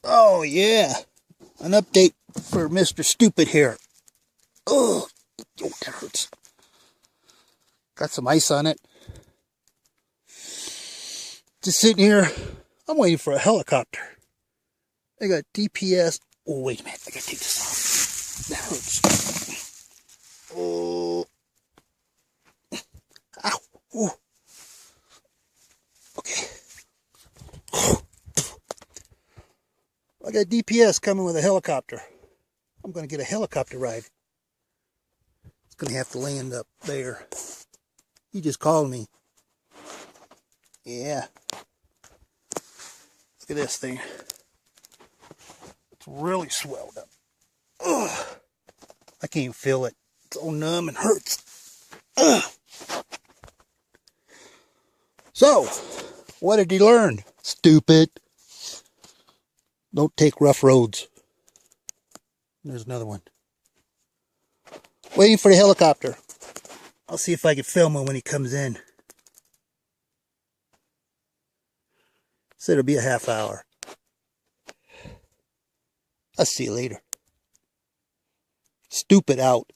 Oh yeah, an update for Mr. Stupid here. Oh, that hurts. Got some ice on it. Just sitting here. I'm waiting for a helicopter. I got DPS. Oh, wait a minute. I gotta take this off. That hurts. Oh. Ow. Ooh. Okay. I got DPS coming with a helicopter. I'm gonna get a helicopter ride. It's gonna have to land up there. He just called me. Yeah. Look at this thing. It's really swelled up. Ugh. I can't even feel it. It's all numb and hurts. Ugh. So, what did he learn? Stupid. Don't take rough roads. There's another one. Waiting for the helicopter. I'll see if I can film him when he comes in. Said it'll be a half hour. I'll see you later. Stupid out.